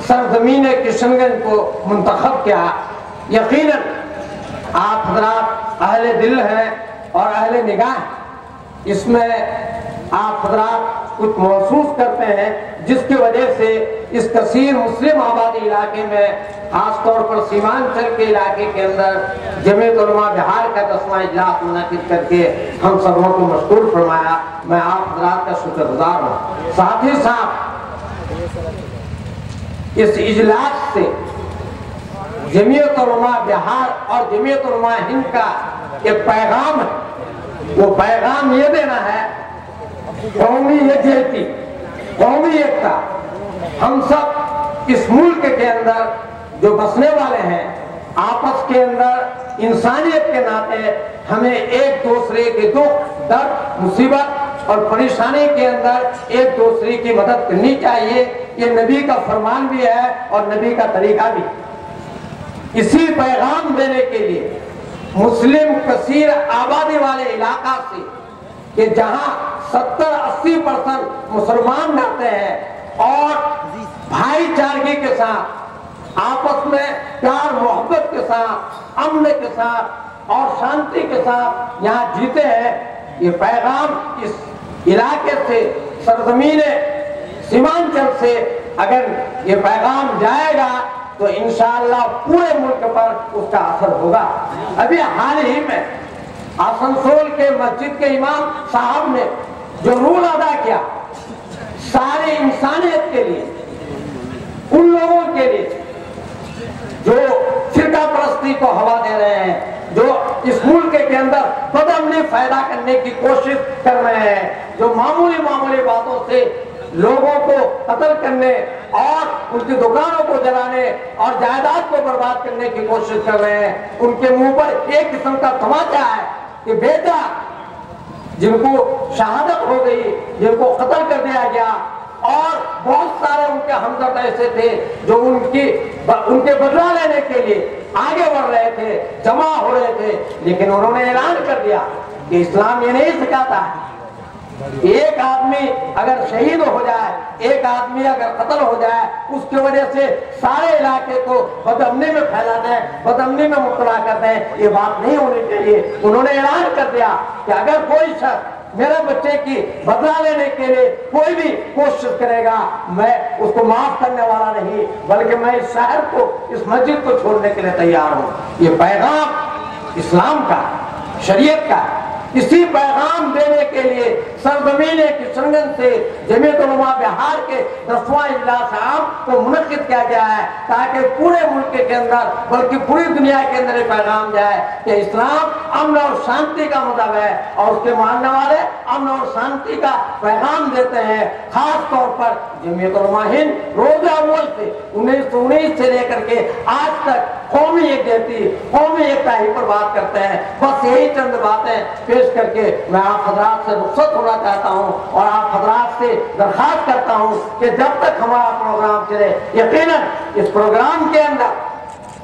سرزمین کشن گنج کو منتخب کیا۔ یقیناً آپ حضرات اہل دل ہیں اور اہل نگاہ، اس میں آپ حضرات کچھ محسوس کرتے ہیں جس کی وجہ سے اس کثیر مسلم آبادی علاقے میں، خاص طور پر سیمانچل کے علاقے کے اندر جمعیت علماء بہار کا 10واں اجلاس منعقد کر کے ہم سبوں کو مشغول فرمایا۔ میں آپ حضرات کا شکر گزار ہوں۔ ساتھ ہی ساتھ اس اجلاس سے جمعیت علماء بہار اور جمعیت علماء ہند کا ایک پیغام ہے، وہ پیغام یہ دینا ہے قومی یکجہتی، قومی ایکتا۔ ہم سب اس ملک کے اندر جو بسنے والے ہیں، آپس کے اندر انسانیت کے ناطے ہمیں ایک دوسرے کے دکھ، درد، مصیبت اور پریشانی کے اندر ایک دوسرے کی مدد کرنی چاہیے۔ یہ نبی کا فرمان بھی ہے اور نبی کا طریقہ بھی۔ اسی پیغام دینے کے لیے مسلم کثیر آبادی والے علاقہ سے، کہ جہاں 70-80% مسلمان رہتے ہیں اور بھائی چارگی کے ساتھ، آپس میں پیار محبت کے ساتھ، امن کے ساتھ اور شانتی کے ساتھ یہاں جیتے ہیں، یہ پیغام اس علاقے سے، سرزمین سیمانچل سے اگر یہ پیغام جائے گا تو انشاءاللہ پورے ملک پر اس کا اثر ہوگا۔ ابھی حال ہی میں آسنسول کے مسجد کے امام صاحب نے جو رول ادا کیا سارے انسانیت کے لیے، ان لوگوں کے لیے جو فرقہ پرستی کو ہوا دے رہے ہیں، جو اس ملک کے اندر بدامنی پیدا کرنے کی کوشش کر رہے ہیں، جو معمولی باتوں سے لوگوں کو قتل کرنے اور ان کی دکانوں کو جلانے اور جائیداد کو برباد کرنے کی کوشش کر رہے ہیں، ان کے منہ پر ایک قسم کا تماچا ہے کہ بیٹا جن کو شہادت ہو گئی، جن کو قتل کر دیا گیا، اور بہت سارے ان کے ہمدرد ایسے تھے جو ان کے بدلہ لینے کے لیے آگے بڑھ رہے تھے، جمع ہو رہے تھے، لیکن انہوں نے اعلان کر دیا کہ اسلام یہ نہیں سکھاتا ہے ایک آدمی اگر شہید ہو جائے، ایک آدمی اگر قتل ہو جائے، اس کی وجہ سے سارے علاقے کو بدامنی میں پھیلا دیں، بدامنی میں مبتلا کر دیں، یہ بات نہیں ہونی چاہیے۔ انہوں نے اعلان کر دیا کہ اگر کوئی شخص میرے بچے کی بدلہ لینے کے لیے کوئی بھی کوشش کرے گا، میں اس کو معاف کرنے والا نہیں، بلکہ میں اس شہر کو، اس مسجد کو چھوڑنے کے لیے تیار ہوں۔ یہ پیغام اسلام کا، شریعت کا، اسی پیغام دینے کے لیے سرزمین کشن گنج سے جمعیت علماء بہار کے 10واں اجلاس عام کو منعقد کیا گیا ہے، تاکہ پورے ملک کے اندر بلکہ پوری دنیا کے اندر یہ پیغام جائے کہ اسلام امن اور شانتی کا مذہب ہے، اور اس کے ماننے والے امن اور شانتی کا پیغام دیتے ہیں۔ خاص طور پر جمعیت علماء ہند روز اول سے 1919 سے لے کر کے آج تک قومی یکجہتی، قومی ایکتا ہی پر بات کرتے ہیں۔ بس یہی چند باتیں پیش کر کے میں آپ حضرات سے رخصت ہونا چاہتا ہوں اور آپ حضرات سے درخواست کرتا ہوں کہ جب تک ہمارا پروگرام چلے، یقیناً اس پروگرام کے اندر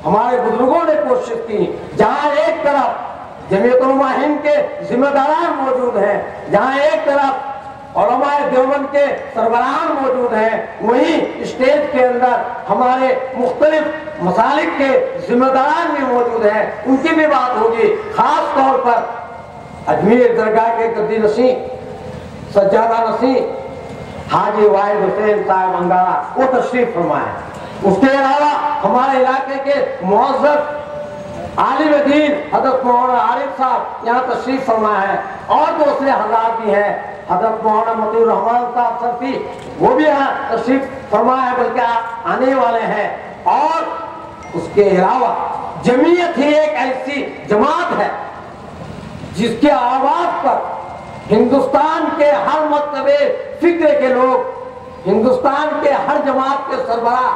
ہمارے بزرگوں نے کوشش کی، جہاں ایک طرف جمعیت علماء ہند کے ذمہ داران موجود ہیں، جہاں ایک طرف علماء دیوبند کے سربراہان موجود ہیں، وہیں اسٹیج کے اندر ہمارے مختلف مسالک کے ذمہ داران بھی موجود ہیں، ان کی بھی بات ہوگی۔ خاص طور پر اجمیر درگاہ کے گدی نشین، سجادہ نشین حاجی واحد حسین صاحب انگارہ وہ تشریف فرمائے۔ اس کے علاوہ ہمارے علاقے کے معزز عالم دین حضرت مولانا عارف صاحب یہاں تشریف فرمائے ہیں، اور دوسرے حضرات بھی ہیں، حضرت مولانا مطیع الرحمان صاحب صرفی وہ بھی یہاں تشریف فرمائے، بلکہ آنے والے ہیں۔ اور اس کے علاوہ جمعیت ہی ایک ایسی جماعت ہے جس کے آواز پر ہندوستان کے ہر مکتبے فکر کے لوگ، ہندوستان کے ہر جماعت کے سربراہ،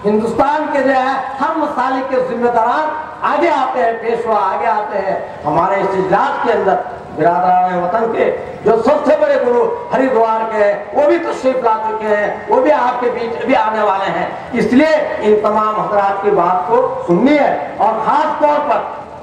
ہندوستان کے جو ہے ہر مسالک کے ذمہ داران آگے آتے ہیں، پیشوا آگے آتے ہیں۔ ہمارے اس اجلاس کے اندر برادران وطن کے جو سب سے بڑے گرو ہریدوار کے ہیں وہ بھی تشریف لا چکے ہیں، وہ بھی آپ کے بیچ بھی آنے والے ہیں۔ اس لیے ان تمام حضرات کی بات کو سننی ہے، اور خاص طور پر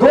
2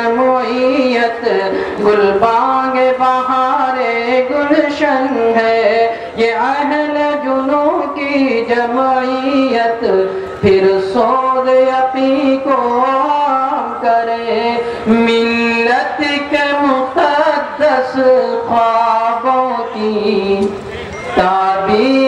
جمعیت گل بانگ بہار گلشن ہے، یہ اہل جنوں کی جمعیت پھر سود یقین کو عام کرے، ملت کے مقدس خوابوں کی تعبیر